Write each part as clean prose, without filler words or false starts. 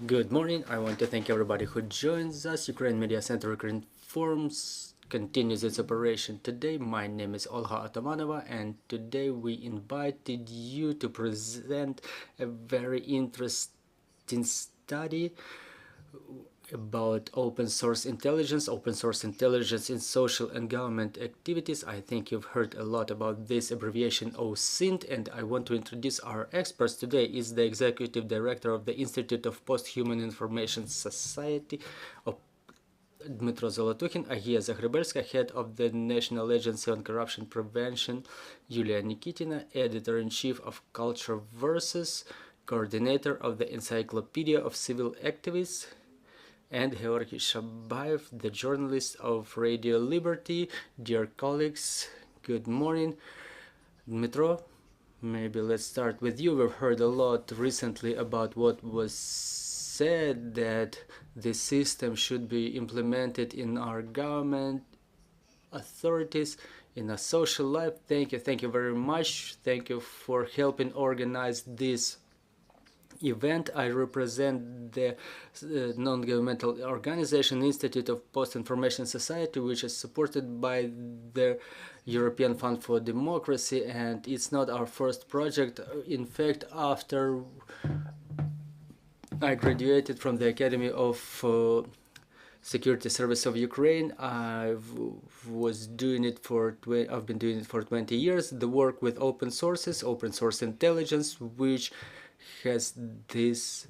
Good morning. I want to thank everybody who joins us. Ukraine Media Center Ukraine Forums continues its operation today. My name is Olha Atamanova, and today we invited you to present a very interesting study about open source intelligence in social and government activities. I think you've heard a lot about this abbreviation OSINT, and I want to introduce our experts today. Is the executive director of the Institute of Post-Human Information Society of Dmytro Zolotukhin, Agiya Zagrebelska, head of the National Agency on Corruption Prevention, Yuliia Nikitina, editor-in-chief of Cultureversus, coordinator of the Encyclopedia of Civil Activists, and Heorhiy Shabayev, the journalist of Radio Liberty. Dear colleagues, good morning. Dmytro, maybe let's start with you. We've heard a lot recently about what was said, that the system should be implemented in our government authorities, in a social life. Thank you very much. Thank you for helping organize this event. I represent the non-governmental organization Institute of Post-Information Society, which is supported by the European Fund for Democracy, and it's not our first project. In fact, after I graduated from the Academy of Security Service of Ukraine, I've been doing it for 20 years. The work with open sources, open source intelligence, which has this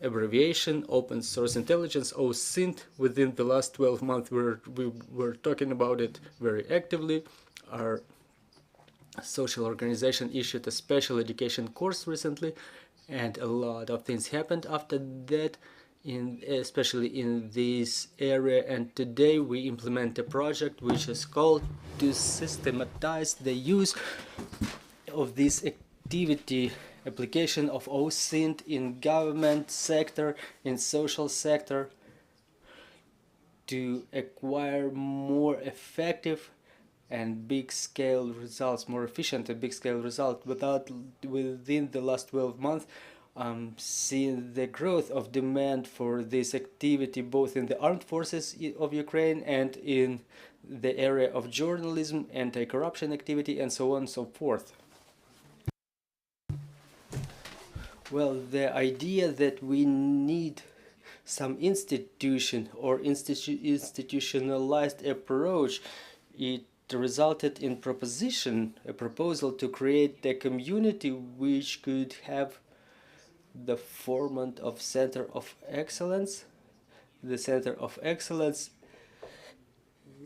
abbreviation, open source intelligence, OSINT. Within the last 12 months, we were talking about it very actively. Our social organization issued a special education course recently, and a lot of things happened after that, especially in this area. And today we implement a project which is called to systematize the use of this activity, application of OSINT in government sector, in social sector, to acquire more effective and big-scale results, more efficient and big-scale results. Within the last 12 months, seeing the growth of demand for this activity, both in the armed forces of Ukraine and in the area of journalism, anti-corruption activity, and so on and so forth. Well, the idea that we need some institution or institutionalized approach, it resulted in a proposal to create a community which could have the format of Center of Excellence. The Center of Excellence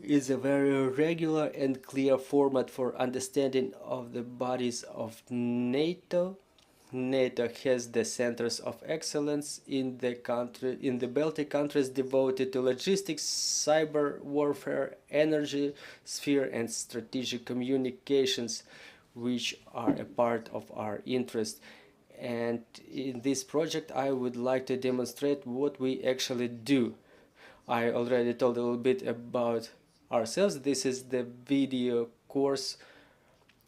is a very regular and clear format for understanding of the bodies of NATO. NATO has the centers of excellence in the Baltic countries devoted to logistics, cyber warfare, energy sphere, and strategic communications, which are a part of our interest. And in this project, I would like to demonstrate what we actually do. I already told a little bit about ourselves. This is the video course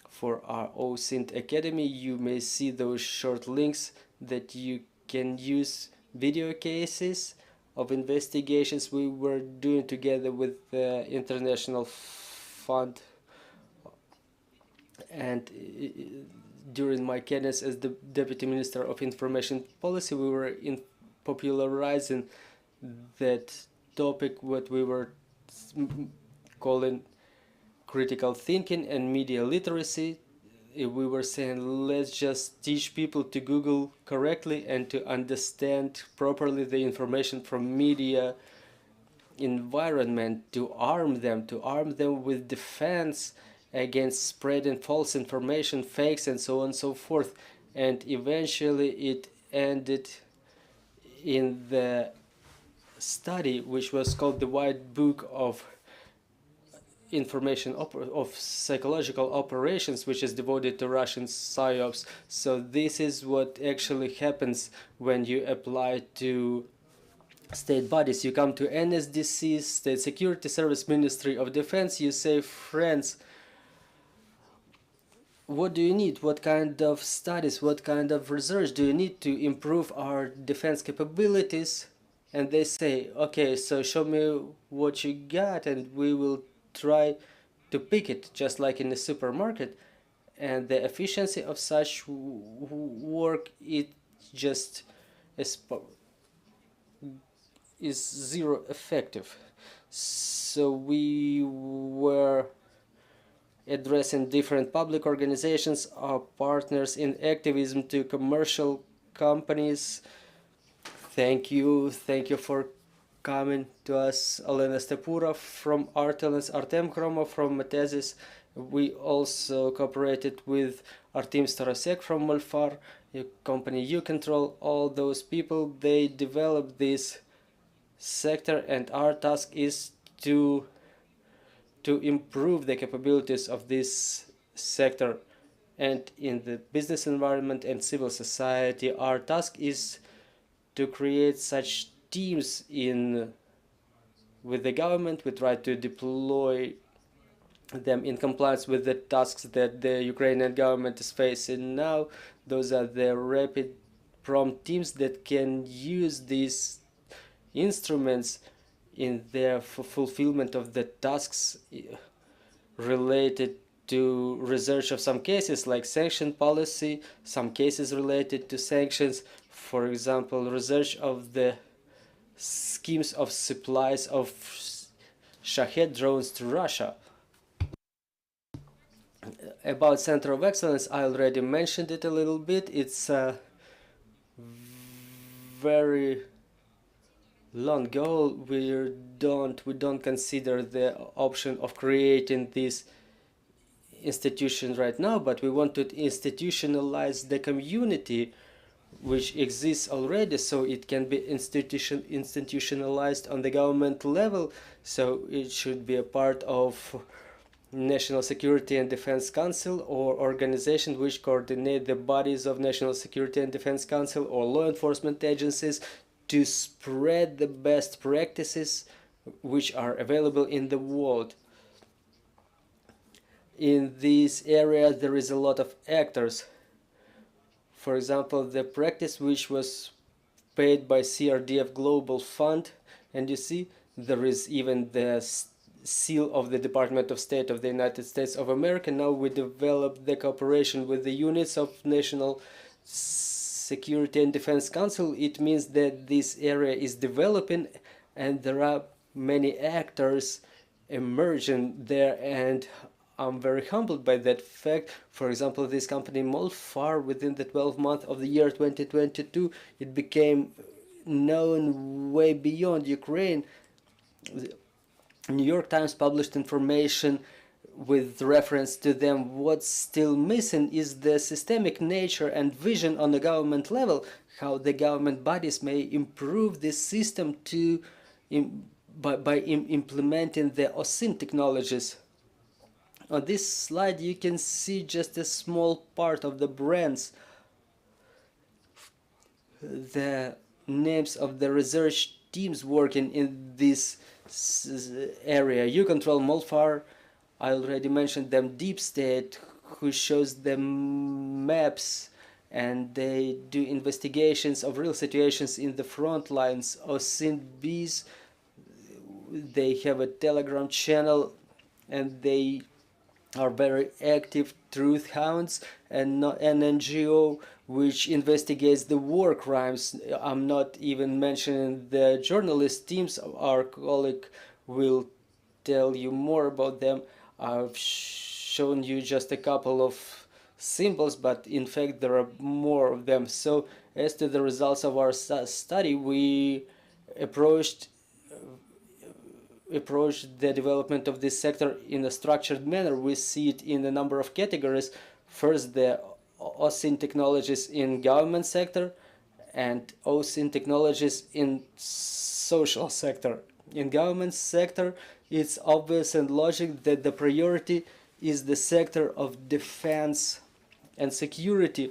for our OSINT Academy. You may see those short links that you can use video cases of investigations we were doing together with the International Fund. And during my cadence as the Deputy Minister of Information Policy, we were popularizing that topic, what we were calling critical thinking and media literacy. We were saying, let's just teach people to Google correctly and to understand properly the information from media environment, to arm them with defense against spreading false information, fakes, and so on and so forth. And eventually it ended in the study which was called the White Book of Information of Psychological Operations, which is devoted to Russian psyops. So this is what actually happens when you apply to state bodies. You come to NSDC, State Security Service, Ministry of Defense, you say, friends, what do you need? What kind of studies, what kind of research do you need to improve our defense capabilities? And they say, okay, so show me what you got and we will try to pick it, just like in the supermarket. And the efficiency of such work, it just is zero effective. So we were addressing different public organizations, our partners in activism, to commercial companies. Thank you for coming to us, Elena Stepura from Artelens, Artem Kromov from Matesis. We also cooperated with Artem Starosek from Molfar, a company you control. All those people, they developed this sector, and our task is to improve the capabilities of this sector. And in the business environment and civil society, our task is to create such teams with the government. We try to deploy them in compliance with the tasks that the Ukrainian government is facing now. Those are the rapid prompt teams that can use these instruments in their fulfillment of the tasks related to research of some cases like sanction policy, some cases related to sanctions, for example, research of the schemes of supplies of Shahed drones to Russia. About Center of Excellence, I already mentioned it a little bit. It's a very long goal. We don't consider the option of creating this institution right now, but we want to institutionalize the community which exists already, so it can be institutionalized on the government level. So it should be a part of National Security and Defense Council, or organization which coordinate the bodies of National Security and Defense Council or law enforcement agencies to spread the best practices which are available in the world. In this area there is a lot of actors. For example, the practice which was paid by CRDF Global Fund, and you see there is even the seal of the Department of State of the United States of America. Now we developed the cooperation with the units of National Security and Defense Council. It means that this area is developing and there are many actors emerging there, and I'm very humbled by that fact. For example, this company Molfar, within the 12 months of the year 2022, it became known way beyond Ukraine. The New York Times published information with reference to them. What's still missing is the systemic nature and vision on the government level, how the government bodies may improve this system by implementing the OSINT technologies. On this slide you can see just a small part of the brands, the names of the research teams working in this area. You control Molfar, I already mentioned them, Deep State, who shows the maps and they do investigations of real situations in the front lines. OSINT Bees, they have a Telegram channel and they are very active. Truth Hounds, and an NGO which investigates the war crimes. I'm not even mentioning the journalist teams. Our colleague will tell you more about them. I've shown you just a couple of symbols, but in fact there are more of them. So as to the results of our study, we approached the development of this sector in a structured manner. We see it in a number of categories. First, the OSINT technologies in government sector and OSINT technologies in social sector. In government sector, it's obvious and logic that the priority is the sector of defense and security,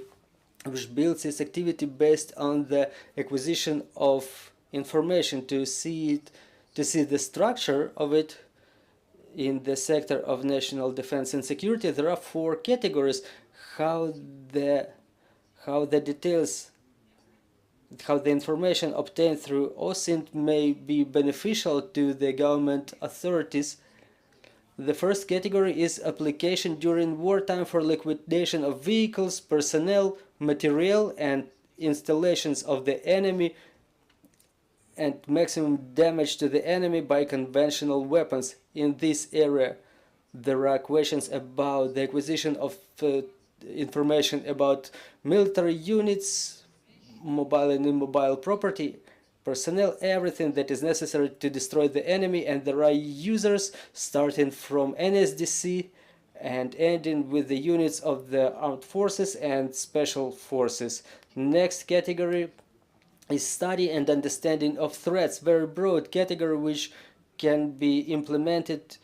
which builds its activity based on the acquisition of information. To see the structure of it in the sector of national defense and security, there are four categories: how the details, how the information obtained through OSINT may be beneficial to the government authorities. The first category is application during wartime for liquidation of vehicles, personnel, material, and installations of the enemy, and maximum damage to the enemy by conventional weapons. In this area, there are questions about the acquisition of information about military units, mobile and immobile property, personnel, everything that is necessary to destroy the enemy, and there are users starting from NSDC and ending with the units of the armed forces and special forces. Next category is study and understanding of threats, very broad category which can be implemented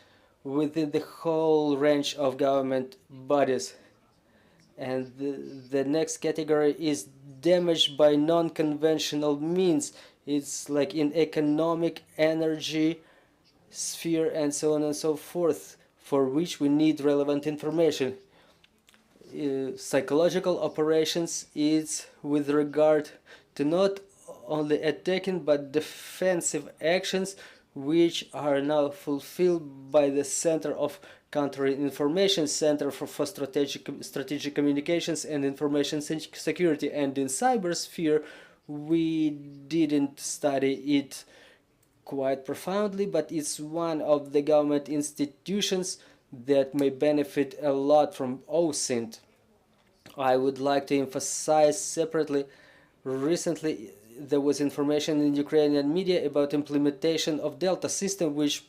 within the whole range of government bodies. And the next category is damage by non-conventional means. It's like in economic, energy, sphere, and so on and so forth, for which we need relevant information. Psychological operations is with regard to not only attacking but defensive actions, which are now fulfilled by the Center of Counterinformation, Center for Strategic Communications and Information Security. And in cybersphere, we didn't study it quite profoundly, but it's one of the government institutions that may benefit a lot from OSINT. I would like to emphasize separately, recently there was information in Ukrainian media about implementation of Delta system, which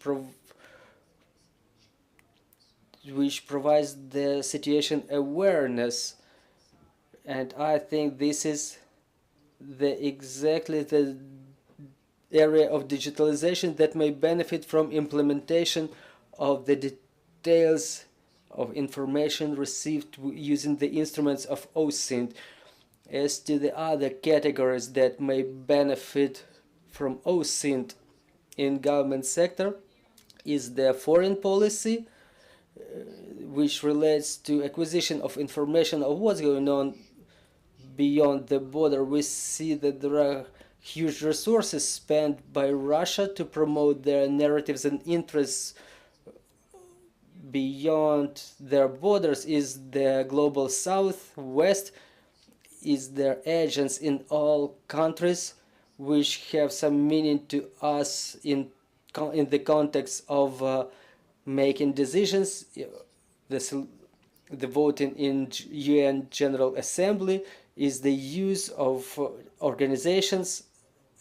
provides the situation awareness, and I think this is exactly the area of digitalization that may benefit from implementation of the details of information received using the instruments of OSINT. As to the other categories that may benefit from OSINT in government sector is the foreign policy, which relates to acquisition of information of what's going on beyond the border. We see that there are huge resources spent by Russia to promote their narratives and interests beyond their borders. Is the global south, west, is their agents in all countries, which have some meaning to us in the context of making decisions, the voting in UN General Assembly, is the use of organizations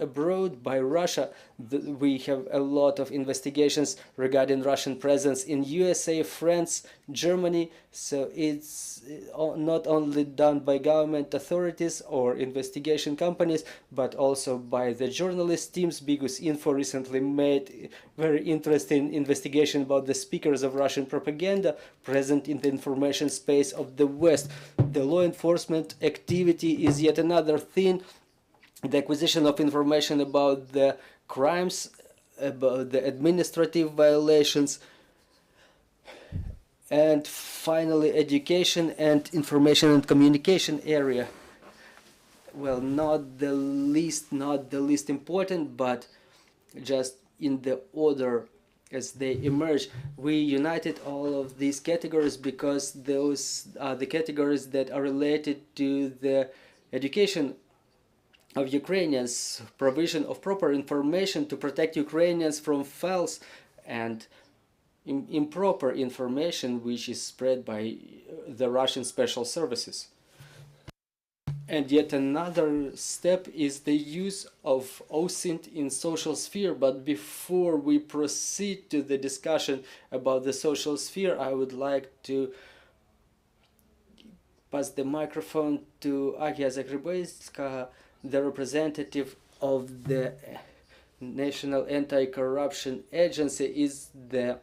abroad by Russia. We have a lot of investigations regarding Russian presence in USA, France, Germany, so it's not only done by government authorities or investigation companies, but also by the journalist teams. Bigus Info recently made very interesting investigation about the speakers of Russian propaganda present in the information space of the West. The law enforcement activity is yet another thing. The acquisition of information about the crimes, about the administrative violations, and finally education and information and communication area. Well, not the least important, but just in the order as they emerge. We united all of these categories because those are the categories that are related to the education of Ukrainians, provision of proper information to protect Ukrainians from false and improper information which is spread by the Russian special services. And yet another step is the use of OSINT in social sphere. But before we proceed to the discussion about the social sphere, I would like to pass the microphone to Agiya Zagrebelska, the representative of the National Anti-Corruption Agency. Is the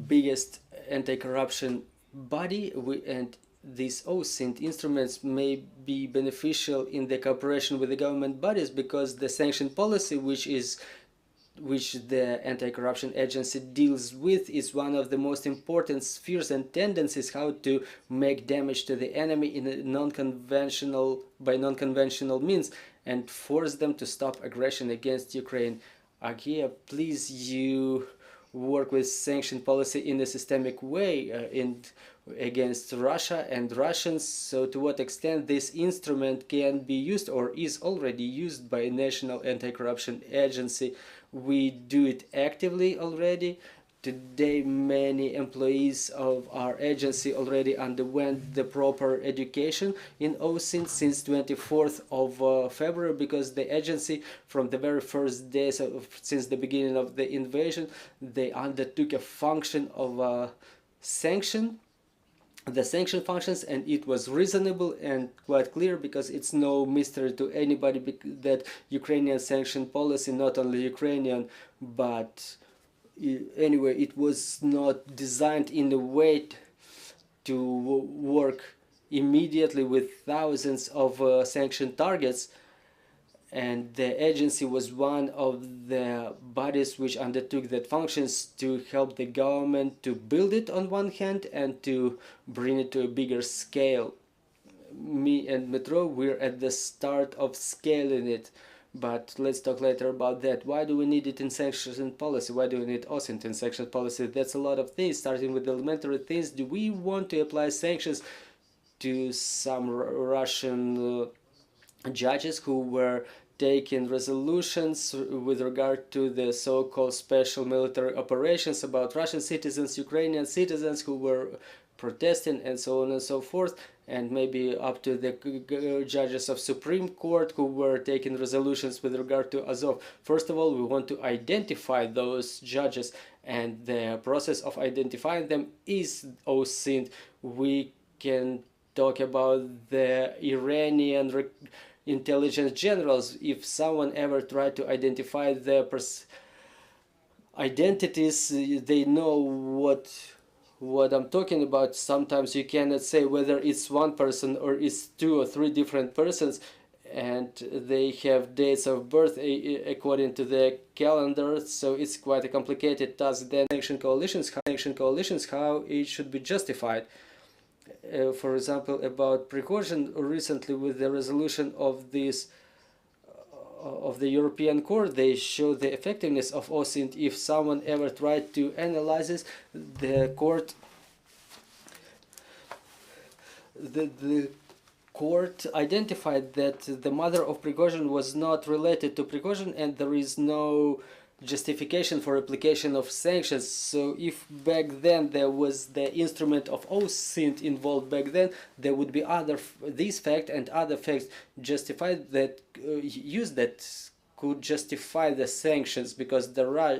biggest anti-corruption body, and these OSINT instruments may be beneficial in the cooperation with the government bodies, because the sanction policy, which is which the anti-corruption agency deals with is one of the most important spheres and tendencies how to make damage to the enemy in a non-conventional means and force them to stop aggression against Ukraine. Agiya, please, you work with sanction policy in a systemic way against Russia and Russians. So to what extent this instrument can be used or is already used by a national anti-corruption agency? We do it actively already. Today many employees of our agency already underwent the proper education in OSINT since 24th of February, because the agency from the very first days since the beginning of the invasion, they undertook a function of sanction, the sanction functions, and it was reasonable and quite clear, because it's no mystery to anybody that Ukrainian sanction policy, not only Ukrainian, but anyway, it was not designed in a way to work immediately with thousands of sanction targets, and the agency was one of the bodies which undertook that functions to help the government to build it on one hand and to bring it to a bigger scale. Me and Dmytro, we're at the start of scaling it, but let's talk later about that. Why do we need it in sanctions policy? Why do we need OSINT in sanctions policy? That's a lot of things, starting with the elementary things. Do we want to apply sanctions to some Russian judges who were taking resolutions with regard to the so-called special military operations about Russian citizens, Ukrainian citizens who were protesting, and so on and so forth, and maybe up to the judges of Supreme Court who were taking resolutions with regard to Azov? First of all, we want to identify those judges, and the process of identifying them is OSINT. We can talk about the Iranian intelligence generals. If someone ever tried to identify their identities, they know what I'm talking about. Sometimes you cannot say whether it's one person or it's two or three different persons, and they have dates of birth according to the calendar, so it's quite a complicated task. Then sanction coalitions, how it should be justified. For example, about Prigozhin, recently with the resolution of this of the European Court, they show the effectiveness of OSINT. If someone ever tried to analyze this, the court the court identified that the mother of Prigozhin was not related to Prigozhin, and there is no justification for application of sanctions. So if back then there was the instrument of OSINT involved back then, there would be this fact and other facts justified that that could justify the sanctions, because there are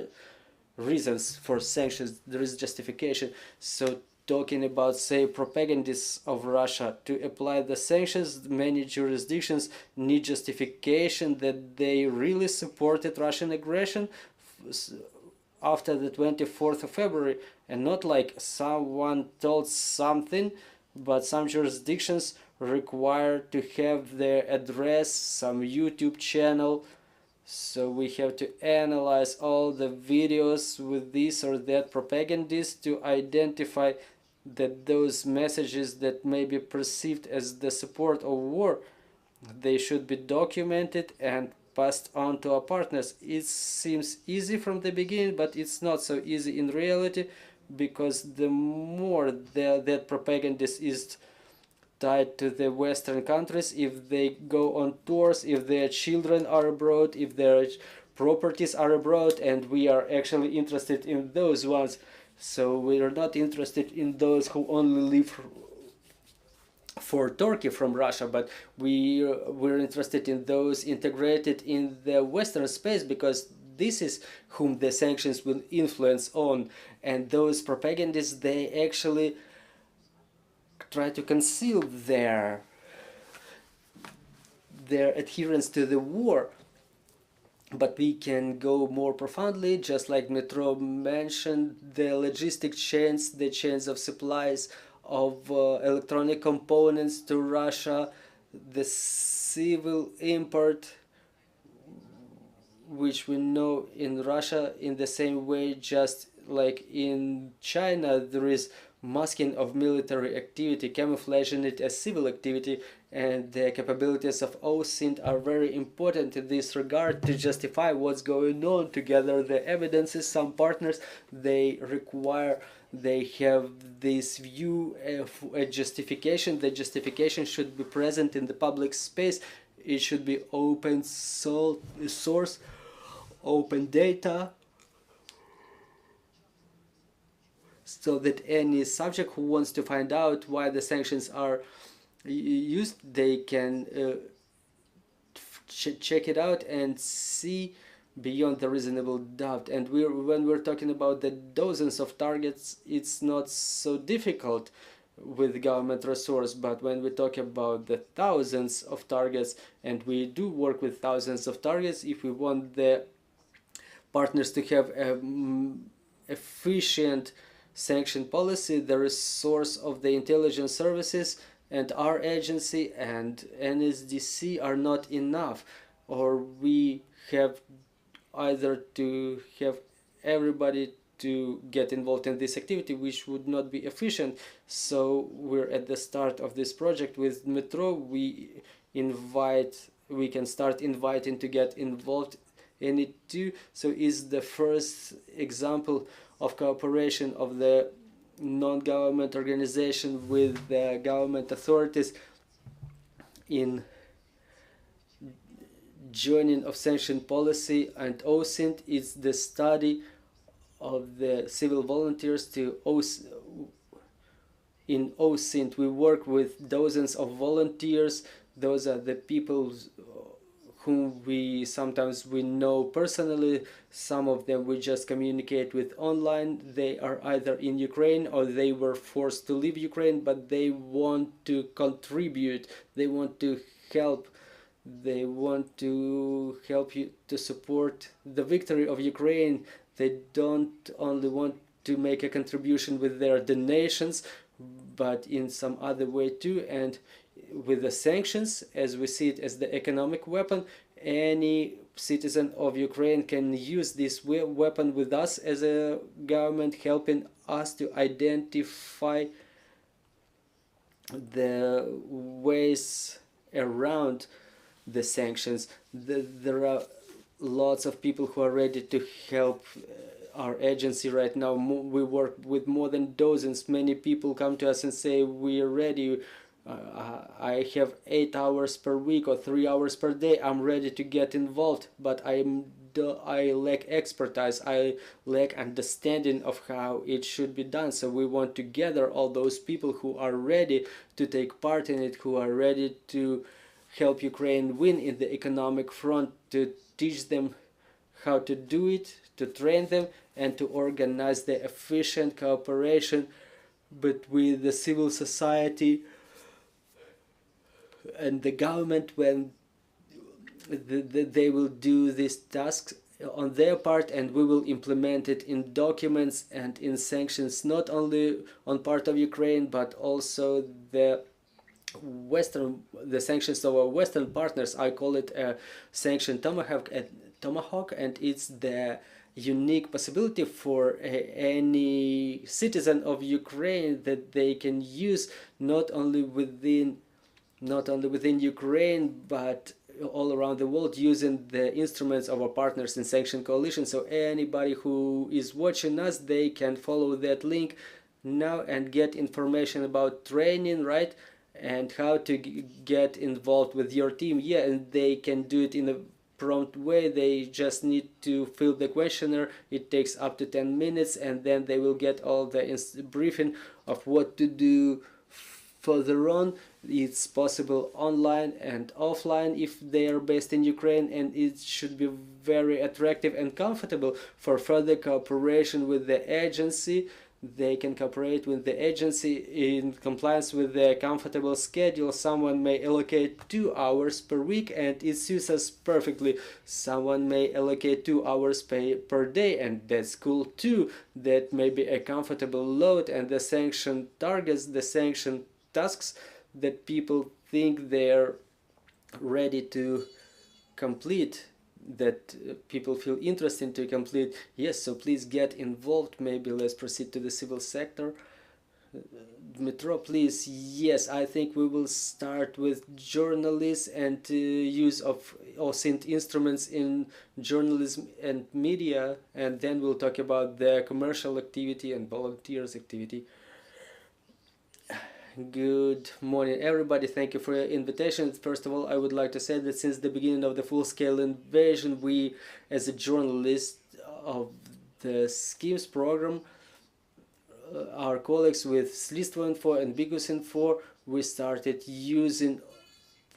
reasons for sanctions, there is justification. So talking about, say, propagandists of Russia, to apply the sanctions, many jurisdictions need justification that they really supported Russian aggression after the 24th of February, and not like someone told something, but some jurisdictions require to have their address, some YouTube channel. So we have to analyze all the videos with this or that propagandist to identify that those messages that may be perceived as the support of war, they should be documented and passed on to our partners. It seems easy from the beginning, but it's not so easy in reality, because the more that propagandist is tied to the Western countries, if they go on tours, if their children are abroad, if their properties are abroad, and we are actually interested in those ones. So we are not interested in those who only live for Turkey from Russia, but we're interested in those integrated in the Western space, because this is whom the sanctions will influence on. And those propagandists, they actually try to conceal their adherence to the war. But we can go more profoundly, just like Dmytro mentioned, the logistic chains, the chains of supplies of electronic components to Russia, the civil import, which we know in Russia. In the same way, just like in China, there is masking of military activity, camouflaging it as civil activity, and the capabilities of OSINT are very important in this regard to justify what's going on, to gather the evidences. Some partners, they have this view of a justification. The justification should be present in the public space. It should be open source, open data, so that any subject who wants to find out why the sanctions are used, they can check it out and see beyond the reasonable doubt. And when we're talking about the dozens of targets, it's not so difficult with government resource, but when we talk about the thousands of targets, and we do work with thousands of targets, if we want the partners to have efficient sanction policy, the resource of the intelligence services and our agency and NSDC are not enough, or we have either to have everybody to get involved in this activity, which would not be efficient. So we're at the start of this project with Dmytro. We can start inviting to get involved in it too. So is the first example of cooperation of the non-government organization with the government authorities in joining of sanction policy and OSINT. Is the study of the civil volunteers to in OSINT. We work with dozens of volunteers. Those are the people whom we sometimes know personally. Some of them we just communicate with online. They are either in Ukraine or they were forced to leave Ukraine, but they want to contribute, they want to help, they want to help you to support the victory of Ukraine. They don't only want to make a contribution with their donations, but in some other way too. And with the sanctions, as we see it as the economic weapon, any citizen of Ukraine can use this weapon with us as a government, helping us to identify the ways around the sanctions. There are lots of people who are ready to help our agency right now. We work with more than dozens. Many people come to us and say, we're ready. I have 8 hours per week or 3 hours per day. I'm ready to get involved, but I lack expertise. I lack understanding of how it should be done. So we want to gather all those people who are ready to take part in it, who are ready to help Ukraine win in the economic front, to teach them how to do it, to train them, and to organize the efficient cooperation between the civil society and the government, when they will do these tasks on their part, and we will implement it in documents and in sanctions, not only on part of Ukraine, but also the sanctions of our Western partners. I call it a sanction tomahawk, and it's the unique possibility for any citizen of Ukraine that they can use not only within Ukraine, but all around the world, using the instruments of our partners in Sanction Coalition. So anybody who is watching us, they can follow that link now and get information about training, right? And how to get involved with your team. Yeah, and they can do it in a prompt way. They just need to fill the questionnaire. It takes up to 10 minutes, and then they will get all the briefing of what to do further on. It's possible online and offline if they are based in Ukraine, and it should be very attractive and comfortable for further cooperation with the agency. They can cooperate with the agency in compliance with the comfortable schedule. Someone may allocate 2 hours per week and it suits us perfectly. Someone may allocate 2 hours per day, and that's cool too. That may be a comfortable load, and the sanction targets, the sanction tasks that people think they're ready to complete, that people feel interested to complete. Yes, so please get involved. Maybe let's proceed to the civil sector. Dmytro, please. Yes, I think we will start with journalists and use of OSINT instruments in journalism and media, and then we'll talk about the commercial activity and volunteers activity. Good morning, everybody. Thank you for your invitation. First of all, I would like to say that since the beginning of the full-scale invasion, we, as a journalist of the schemes program, our colleagues with Slistvo.info and Bigusinfo, we started using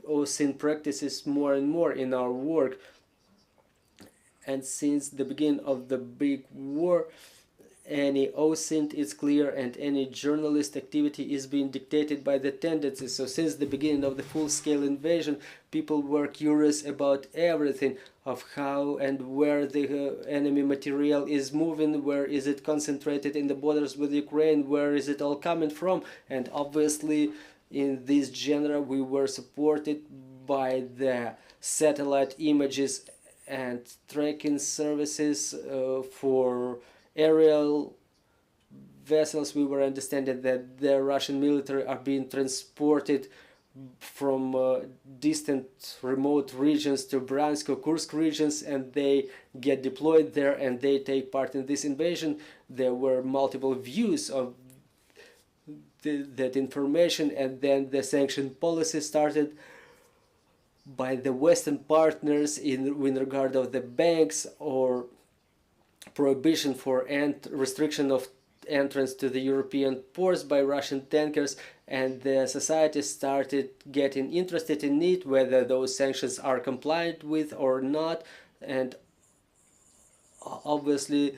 OSINT practices more and more in our work. And since the beginning of the big war, any OSINT is clear and any journalist activity is being dictated by the tendencies. So since the beginning of the full-scale invasion, people were curious about everything, of how and where the enemy material is moving, where is it concentrated in the borders with Ukraine, where is it all coming from. And obviously in this genre we were supported by the satellite images and tracking services for aerial vessels. We were understanding that the Russian military are being transported from distant remote regions to Bryansk or Kursk regions, and they get deployed there and they take part in this invasion. There were multiple views of that information, and then the sanction policy started by the Western partners in regard of the banks, or prohibition for restriction of entrance to the European ports by Russian tankers, and the society started getting interested in it, whether those sanctions are compliant with or not. And obviously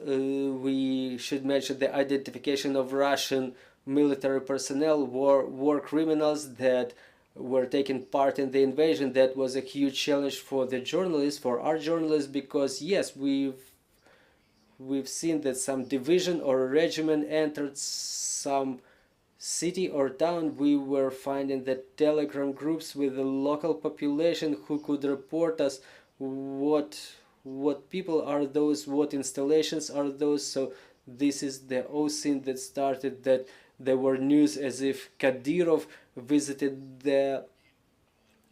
we should mention the identification of Russian military personnel, war criminals that were taking part in the invasion. That was a huge challenge for the journalists, for our journalists, because yes, we've seen that some division or regiment entered some city or town. We were finding that telegram groups with the local population who could report us what people are those, what installations are those. So this is the OSINT that started, that there were news as if Kadyrov visited the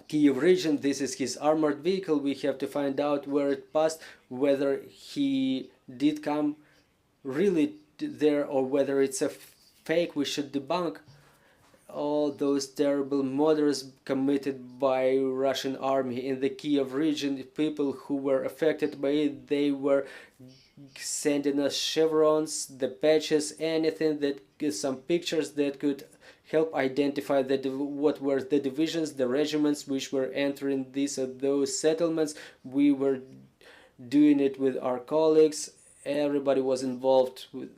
Kiev region. This is his armored vehicle. We have to find out where it passed, whether he did come really there or whether it's a fake. We should debunk all those terrible murders committed by Russian army in the Kiev region. People who were affected by it, they were sending us chevrons, the patches, anything that, some pictures that could help identify what were the divisions, the regiments which were entering these or those settlements. We were doing it with our colleagues. Everybody was involved with.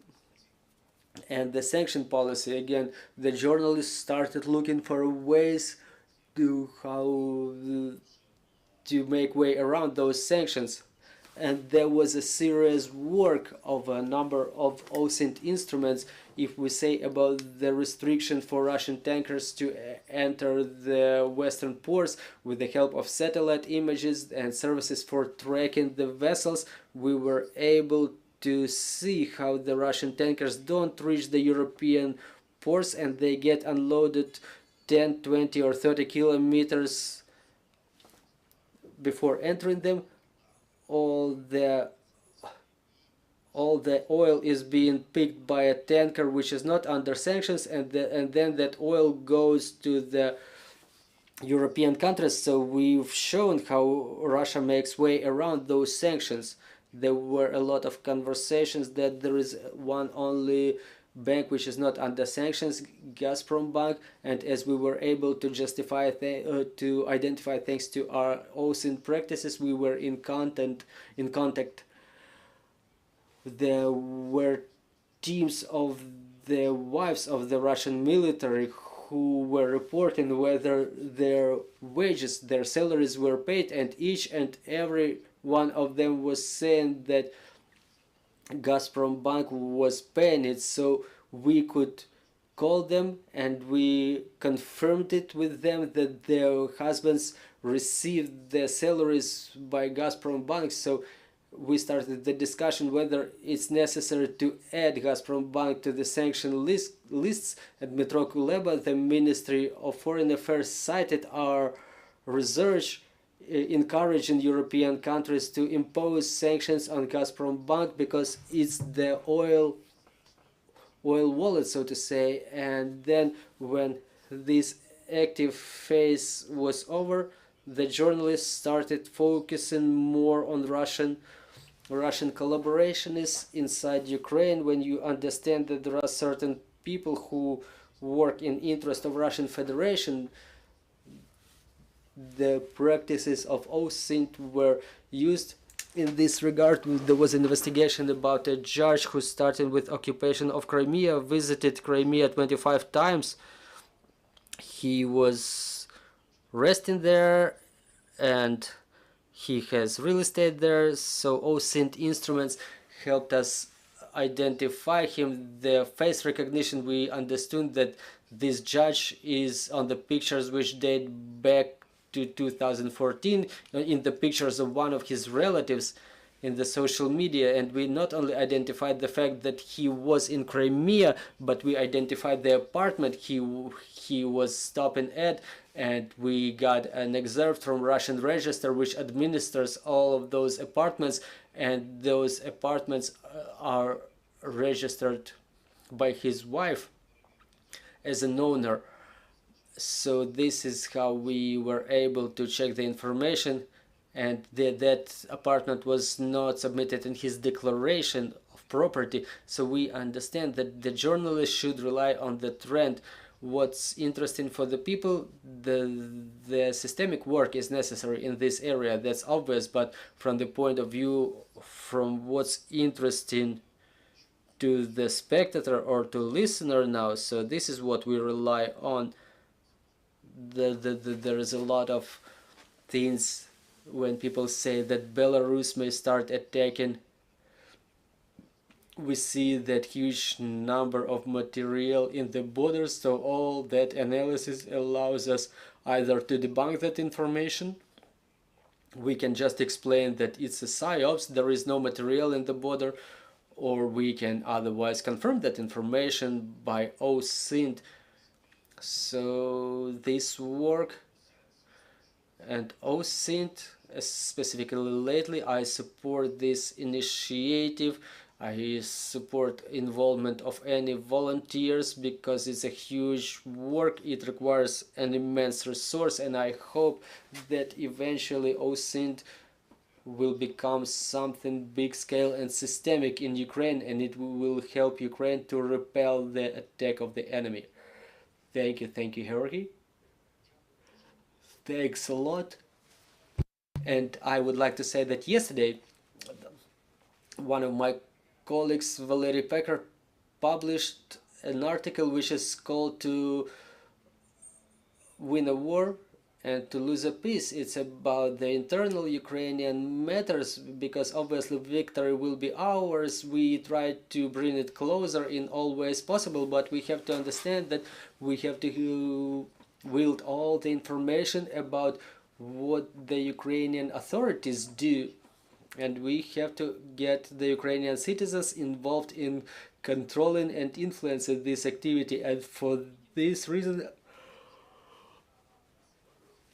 And the sanction policy, again, the journalists started looking for ways to how to make way around those sanctions. And there was a serious work of a number of OSINT instruments. If we say about the restriction for Russian tankers to enter the western ports, with the help of satellite images and services for tracking the vessels, we were able to see how the Russian tankers don't reach the European ports and they get unloaded 10, 20 or 30 kilometers before entering them. All the oil is being picked by a tanker which is not under sanctions, and then that oil goes to the European countries. So we've shown how Russia makes way around those sanctions. There were a lot of conversations that there is one only bank which is not under sanctions, Gazprom Bank, and as we were able to justify to identify thanks to our OSINT practices, we were in contact. There were teams of the wives of the Russian military who were reporting whether their wages, their salaries were paid, and each and every one of them was saying that Gazprom Bank was paying it. So we could call them and we confirmed it with them that their husbands receive the salaries by Gazprom Bank. So we started the discussion whether it's necessary to add Gazprom Bank to the sanction lists. And Dmytro Kuleba, the Ministry of Foreign Affairs, cited our research encouraging European countries to impose sanctions on Gazprom Bank because it's the oil wallet, so to say. And then when this active phase was over, the journalists started focusing more on Russian collaborationists inside Ukraine. When you understand that there are certain people who work in interest of Russian Federation, the practices of OSINT were used in this regard. There was an investigation about a judge who started with occupation of Crimea, visited Crimea 25 times. He was resting there and he has real estate there, so OSINT instruments helped us identify him. The face recognition, we understood that this judge is on the pictures which date back to 2014, in the pictures of one of his relatives in the social media. And we not only identified the fact that he was in Crimea, but we identified the apartment he was stopping at, and we got an excerpt from Russian register which administers all of those apartments, and those apartments are registered by his wife as an owner. So this is how we were able to check the information, and that apartment was not submitted in his declaration of property. So we understand that the journalist should rely on the trend. What's interesting for the people, the systemic work is necessary in this area, that's obvious, but from the point of view from what's interesting to the spectator or to listener now, so this is what we rely on. There is a lot of things when people say that Belarus may start attacking. We see that huge number of material in the borders, so all that analysis allows us either to debunk that information, we can just explain that it's a psyops, there is no material in the border, or we can otherwise confirm that information by OSINT. So this work and OSINT, specifically lately, I support this initiative. I support involvement of any volunteers because it's a huge work. It requires an immense resource, and I hope that eventually OSINT will become something big scale and systemic in Ukraine, and it will help Ukraine to repel the attack of the enemy. Thank you, Heorhiy. Thanks a lot. And I would like to say that yesterday, one of my colleagues, Valery Pekar, published an article which is called "To Win a War and to Lose a Peace." It's about the internal Ukrainian matters, because obviously victory will be ours. We try to bring it closer in all ways possible, but we have to understand that we have to wield all the information about what the Ukrainian authorities do, and we have to get the Ukrainian citizens involved in controlling and influencing this activity. And for this reason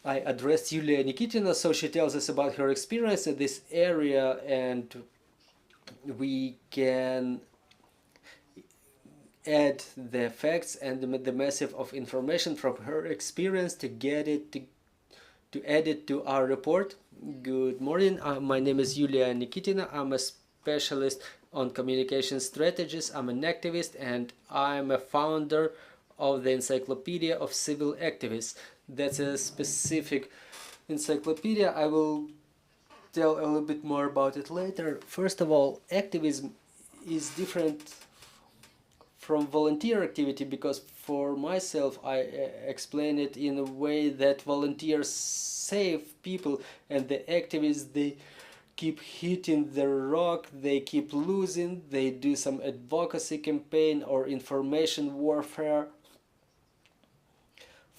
I addressed Yuliia Nikitina, so she tells us about her experience in this area, and we can add the facts and the massive of information from her experience to get it to add it to our report. Good morning, my name is Yuliia Nikitina. I'm a specialist on communication strategies. I'm an activist, and I'm a founder of the Encyclopedia of Civil Activists. That's a specific encyclopedia. I will tell a little bit more about it later. First of all, activism is different from volunteer activity, because for myself I explain it in a way that volunteers save people, and the activists, they keep hitting the rock, they keep losing, they do some advocacy campaign or information warfare.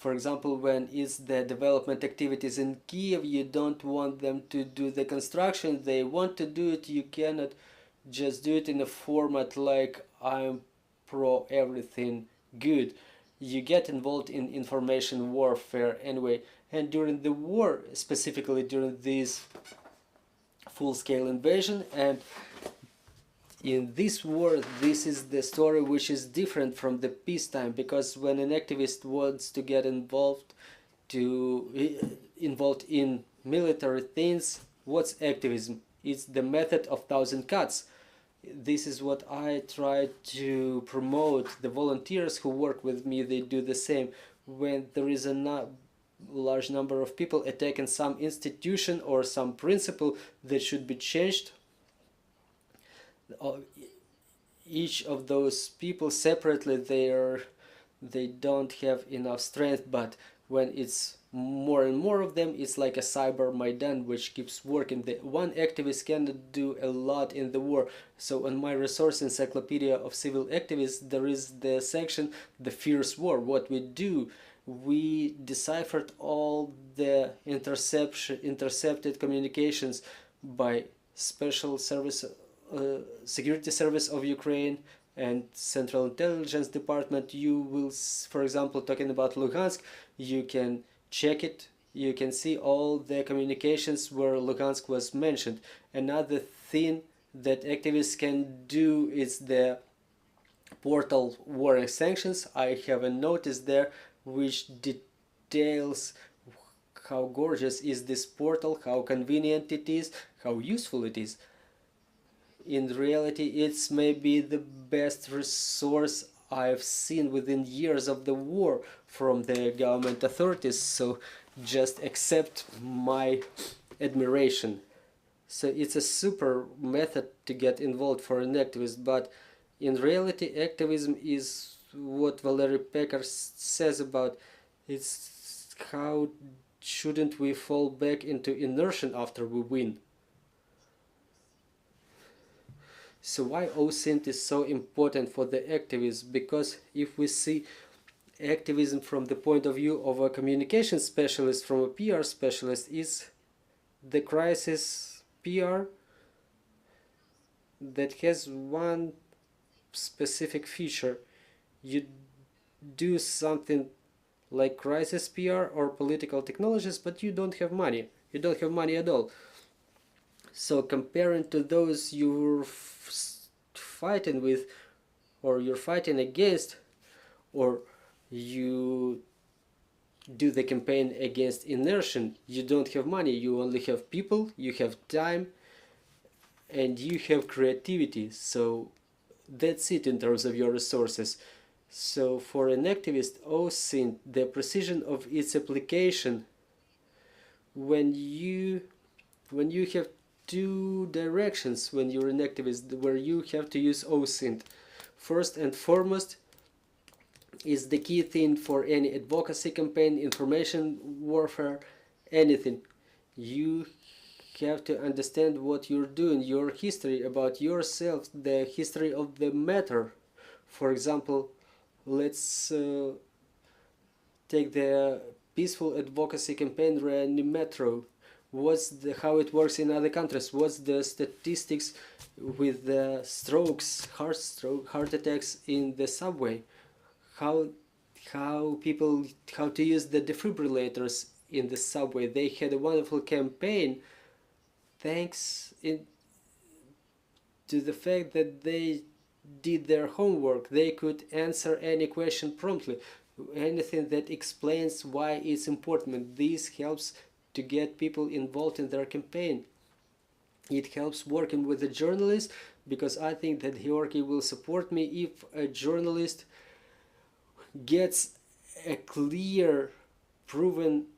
For example, when it's the development activities in Kiev, you don't want them to do the construction, they want to do it, you cannot just do it in a format like I'm pro everything good. You get involved in information warfare anyway, and during the war, specifically during this full-scale invasion, and in this war, this is the story which is different from the peacetime, because when an activist wants to get involved in military things, what's activism? It's the method of thousand cuts. This is what I try to promote. The volunteers who work with me, they do the same. When there is a large number of people attacking some institution or some principle that should be changed, each of those people separately, they don't have enough strength, but when it's more and more of them, it's like a cyber Maidan which keeps working. The one activist cannot do a lot in the war. So on my resource Encyclopedia of Civil Activists, there is the section The Fierce War. What we do, we deciphered all the intercepted communications by Special Service Security Service of Ukraine and Central Intelligence Department. You will, for example, talking about Luhansk, you can check it, you can see all the communications where Luhansk was mentioned. Another thing that activists can do is the portal War and Sanctions. I have a notice there which details how gorgeous is this portal, how convenient it is, how useful it is. In reality, it's maybe the best resource I've seen within years of the war from the government authorities, so just accept my admiration. So it's a super method to get involved for an activist, but in reality activism is what Valery Pekar says about it's how shouldn't we fall back into inertia after we win. So why OSINT is so important for the activists? Because if we see activism from the point of view of a communication specialist, from a PR specialist, is the crisis PR that has one specific feature. You do something like crisis PR or political technologies, but you don't have money. You don't have money at all. So comparing to those you're fighting with, or you're fighting against, or you do the campaign against inertia, you don't have money, you only have people, you have time, and you have creativity. So that's it in terms of your resources. So for an activist, OSINT, the precision of its application, when you have two directions when you're an activist where you have to use OSINT. First and foremost is the key thing for any advocacy campaign, information warfare, anything. You have to understand what you're doing, your history about yourself, the history of the matter. For example, let's take the peaceful advocacy campaign Dmytro. How it works in other countries? What's the statistics with the strokes, heart attacks in the subway? How to use the defibrillators in the subway? They had a wonderful campaign thanks to the fact that they did their homework. They could answer any question promptly, anything that explains why it's important. This helps to get people involved in their campaign. It helps working with a journalist, because I think that Heorhiy will support me if a journalist gets a clear, proven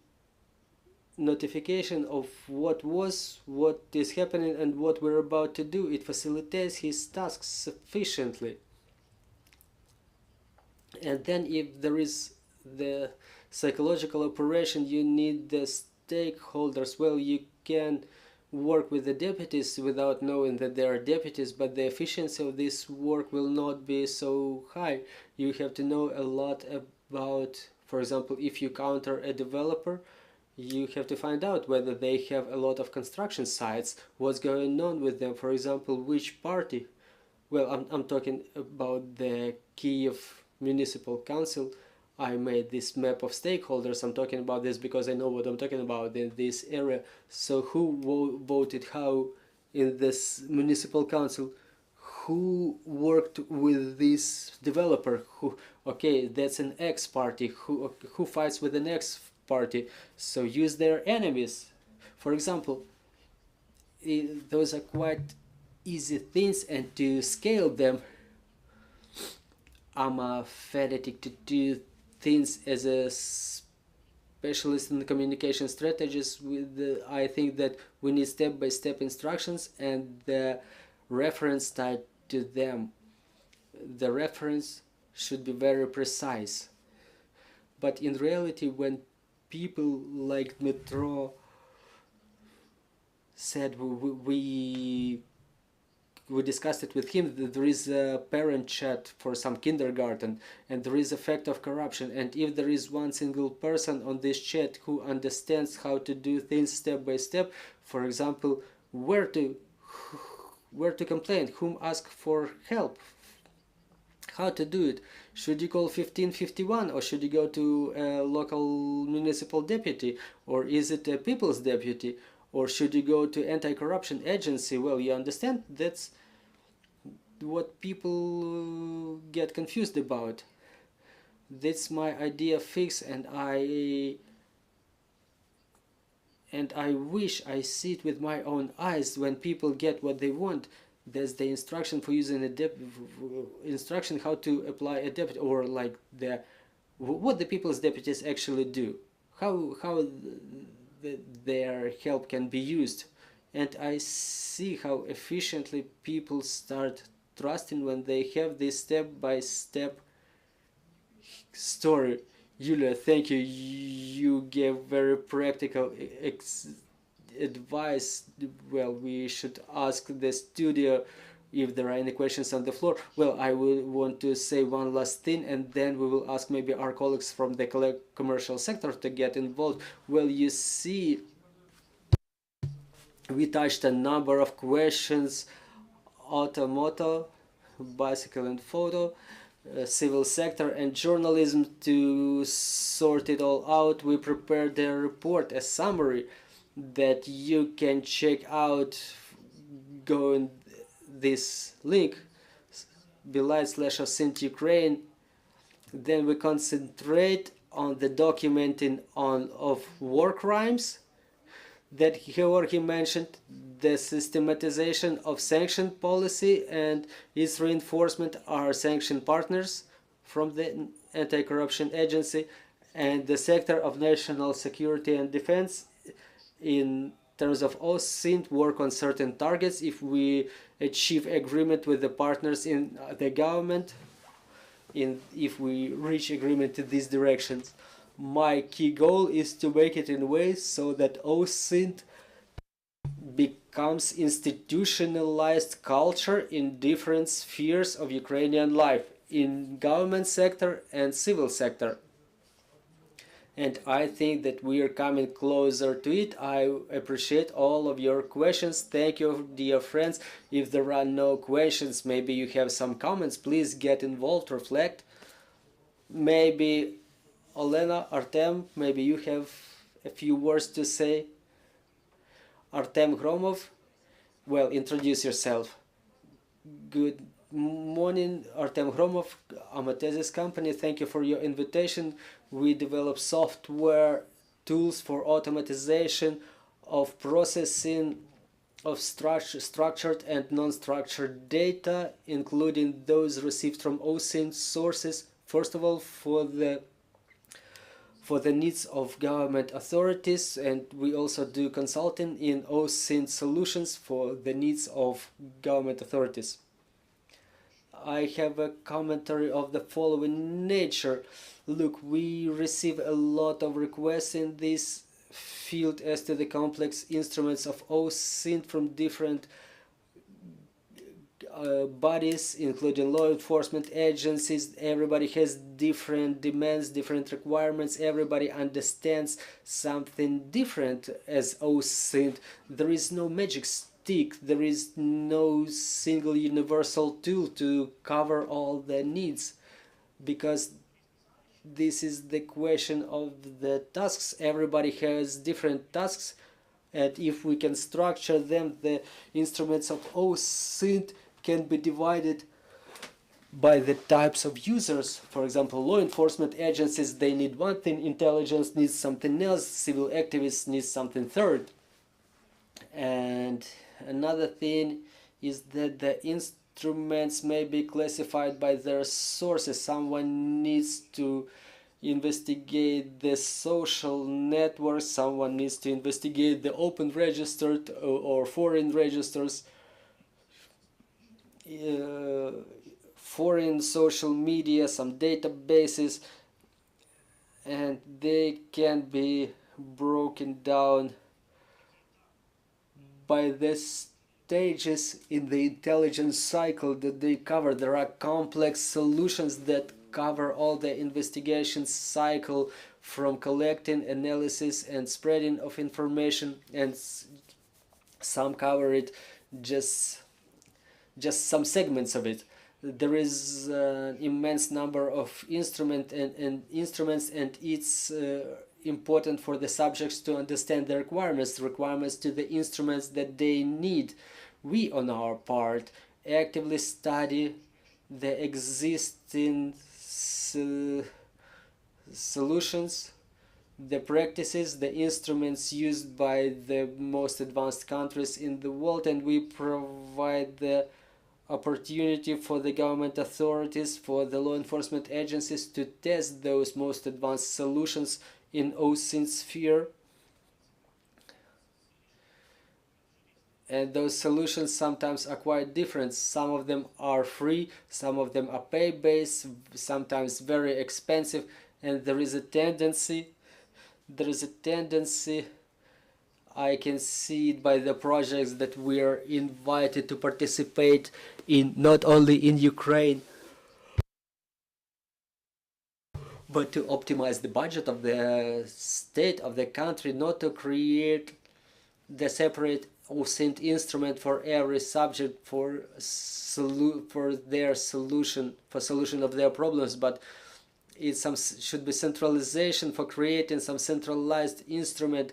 notification of what is happening and what we're about to do. It facilitates his tasks sufficiently. And then if there is the psychological operation, you need the stakeholders. Well, you can work with the deputies without knowing that they are deputies, but the efficiency of this work will not be so high. You have to know a lot about, For example, if you counter a developer, you have to find out whether they have a lot of construction sites, what's going on with them, for example, which party. Well, I'm talking about the Kiev Municipal Council. I made this map of stakeholders. I'm talking about this because I know what I'm talking about in this area. So who voted how in this municipal council? Who worked with this developer? Who, okay, that's an X party. Who fights with an X party? So use their enemies. For example, those are quite easy things, and to scale them, I'm a fanatic to do things as a specialist in communication strategies. I think that we need step-by-step instructions and the reference tied to them. The reference should be very precise. But in reality, when people like Dmytro said we discussed it with him, that there is a parent chat for some kindergarten and there is effect of corruption, and if there is one single person on this chat who understands how to do things step by step, for example, where to complain, whom ask for help, how to do it, should you call 1551 or should you go to a local municipal deputy, or is it a people's deputy, or should you go to anti-corruption agency? Well, you understand, that's what people get confused about. That's my idea fix, and I wish I see it with my own eyes. When people get what they want, there's the instruction for using a instruction how to apply a deputy, or like what the people's deputies actually do, how their help can be used. And I see how efficiently people start trusting when they have this step-by-step story. Yuliia, thank you. You gave very practical advice. Well, we should ask the studio if there are any questions on the floor. Well, I will want to say one last thing, and then we will ask maybe our colleagues from the commercial sector to get involved. Well, you see, we touched a number of questions: automotive, bicycle and photo, civil sector and journalism. To sort it all out, we prepared a report, a summary that you can check out. Go in this link, /OSINT Ukraine. Then we concentrate on the documenting of war crimes that Heorhiy mentioned, the systematization of sanction policy and its reinforcement are sanction partners from the anti-corruption agency, and the sector of national security and defense in terms of OSINT work on certain targets if we achieve agreement with the partners in the government, if we reach agreement in these directions. My key goal is to make it in ways so that OSINT becomes institutionalized culture in different spheres of Ukrainian life, in government sector and civil sector. And I think that we are coming closer to it. I appreciate all of your questions. Thank you, dear friends. If there are no questions, maybe you have some comments, please get involved, reflect. Maybe Olena, Artem, maybe you have a few words to say. Artem Gromov, well, introduce yourself. Good morning, Artem Gromov. I'm a thesis company. Thank you for your invitation. We develop software tools for automatization of processing of structured and non-structured data, including those received from OSINT sources. First of all, for the needs of government authorities, and we also do consulting in OSINT solutions for the needs of government authorities. I have a commentary of the following nature. Look, we receive a lot of requests in this field as to the complex instruments of OSINT from different bodies, including law enforcement agencies. Everybody has different demands, different requirements. Everybody understands something different as OSINT. There is no magic stick. There is no single universal tool to cover all the needs, because this is the question of the tasks. Everybody has different tasks, and if we can structure them, the instruments of OSINT can be divided by the types of users. For example, law enforcement agencies, they need one thing, intelligence needs something else, civil activists need something third. And another thing is that the instruments may be classified by their sources. Someone needs to investigate the social networks, someone needs to investigate the open registered or foreign registers, foreign social media, some databases, and they can be broken down by the stages in the intelligence cycle that they cover. There are complex solutions that cover all the investigation cycle, from collecting, analysis, and spreading of information, and some cover it just some segments of it. There is an immense number of instruments, and it's important for the subjects to understand the requirements to the instruments that they need. We, on our part, actively study the existing solutions, the practices, the instruments used by the most advanced countries in the world, and we provide the opportunity for the government authorities, for the law enforcement agencies to test those most advanced solutions in OSINT sphere. And those solutions sometimes are quite different. Some of them are free, some of them are pay-based, sometimes very expensive, and there is a tendency, I can see it by the projects that we are invited to participate in, not only in Ukraine, but to optimize the budget of the state, of the country, not to create the separate OSINT instrument for every subject for their solution of their problems, but it should be centralization for creating some centralized instrument,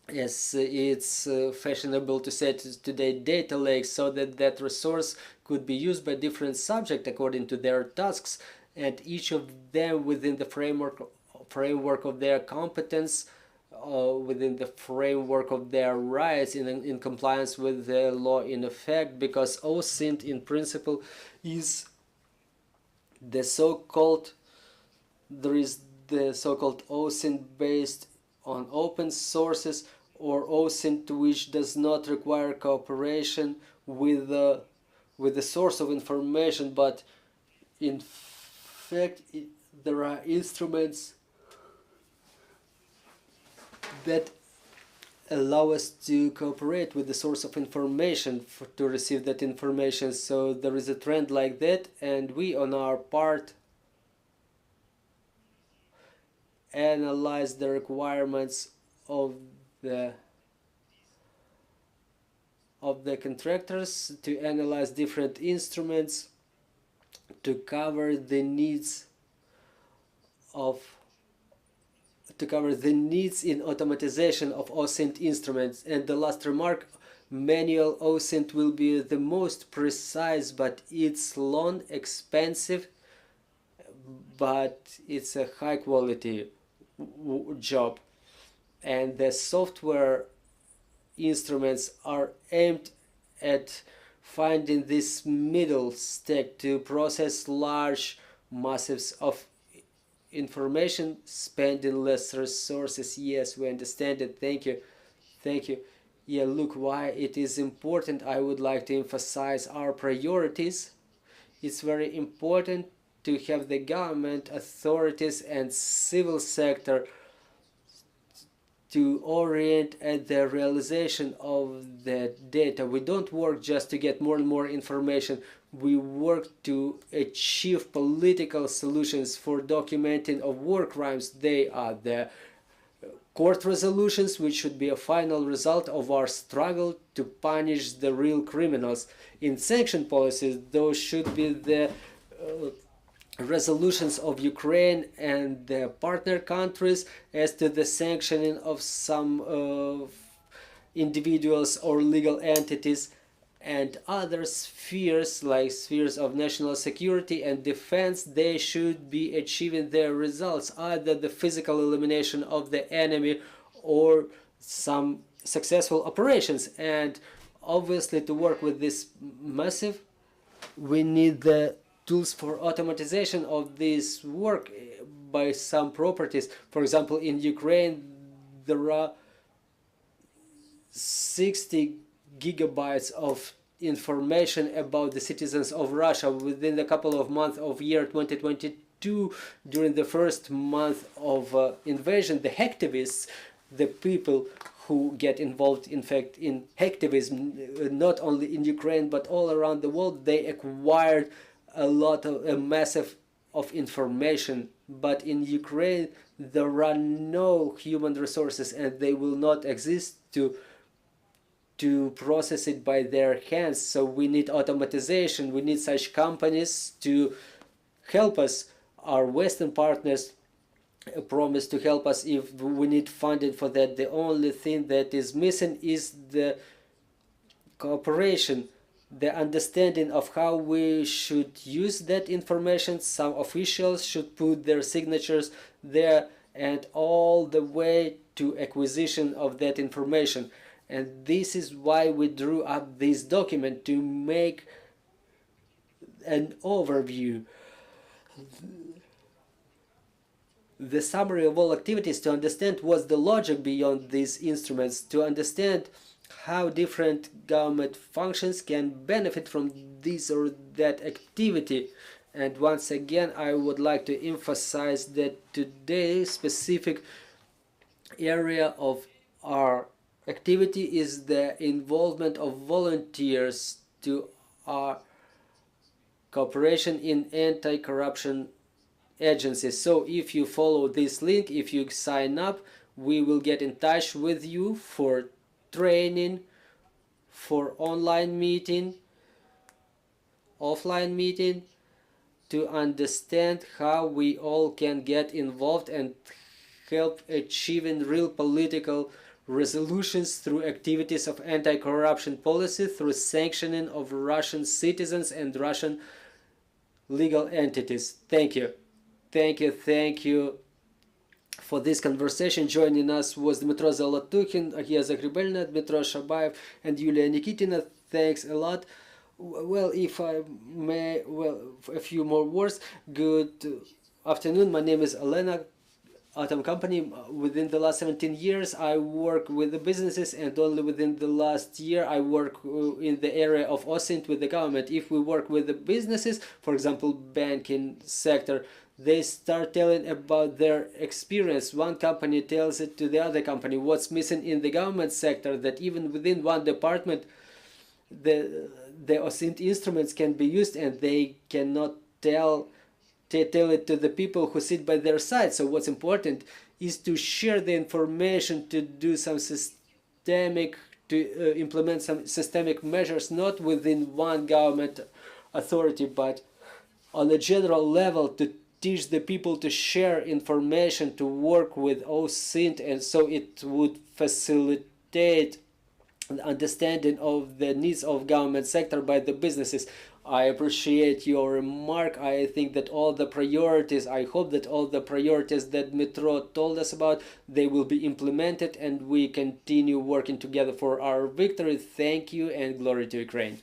as it's fashionable to say today, data lakes, so that that resource could be used by different subjects according to their tasks, and each of them within the framework of their competence, within the framework of their rights, in compliance with the law in effect, because OSINT in principle is the so-called, there is the so-called OSINT based on open sources, or OSINT which does not require cooperation with the source of information, but in fact there are instruments that allow us to cooperate with the source of information to receive that information. So there is a trend like that, and we on our part analyze the requirements of the contractors, to analyze different instruments to cover the needs in automatization of OSINT instruments. And the last remark, manual OSINT will be the most precise, but it's long, expensive, but it's a high quality job. And the software instruments are aimed at finding this middle stack to process large masses of information, spending less resources. Yes, we understand it. Thank you. Yeah, look, why it is important, I would like to emphasize our priorities. It's very important to have the government authorities and civil sector to orient at the realization of the data. We don't work just to get more and more information. We work to achieve political solutions for documenting of war crimes. They are the court resolutions, which should be a final result of our struggle to punish the real criminals. In sanction policies, those should be the resolutions of Ukraine and the partner countries as to the sanctioning of some individuals or legal entities, and other spheres like spheres of national security and defense. They should be achieving their results, either the physical elimination of the enemy or some successful operations. And obviously, to work with this massive, we need the tools for automatization of this work by some properties. For example, in Ukraine, there are 60 gigabytes of information about the citizens of Russia within a couple of months of year 2022. During the first month of invasion, the hacktivists, the people who get involved in fact in hacktivism, not only in Ukraine but all around the world, they acquired a massive of information. But in Ukraine there are no human resources, and they will not exist to process it by their hands. So we need automatization. We need such companies to help us. Our Western partners promise to help us if we need funding for that. The only thing that is missing is the cooperation, the understanding of how we should use that information. Some officials should put their signatures there, and all the way to acquisition of that information. And this is why we drew up this document, to make an overview, the summary of all activities, to understand what's the logic beyond these instruments, to understand how different government functions can benefit from this or that activity. And once again, I would like to emphasize that today's specific area of our activity is the involvement of volunteers to our cooperation in anti-corruption agencies. So if you follow this link, if you sign up, we will get in touch with you for training, for online meeting, offline meeting, to understand how we all can get involved and help achieving real political resolutions through activities of anti-corruption policy, through sanctioning of Russian citizens and Russian legal entities. Thank you. Thank you. Thank you for this conversation. Joining us was Dmytro Zolotukhin, Agiya Zagrebelska, Dmytro Shabayev, and Yuliia Nikitina. Thanks a lot. Well, if I may, a few more words. Good afternoon. My name is Elena. Atom company. Within the last 17 years I work with the businesses, and only within the last year I work in the area of OSINT with the government. If we work with the businesses, for example banking sector, they start telling about their experience. One company tells it to the other company what's missing in the government sector, that even within one department the OSINT instruments can be used, and they cannot tell it to the people who sit by their side. So what's important is to share the information, to do some systemic, to implement some systemic measures, not within one government authority, but on a general level, to teach the people to share information, to work with OSINT, and so it would facilitate the understanding of the needs of government sector by the businesses. I appreciate your remark. I think that all the priorities, I hope that all the priorities that Dmytro told us about, they will be implemented, and we continue working together for our victory. Thank you, and glory to Ukraine.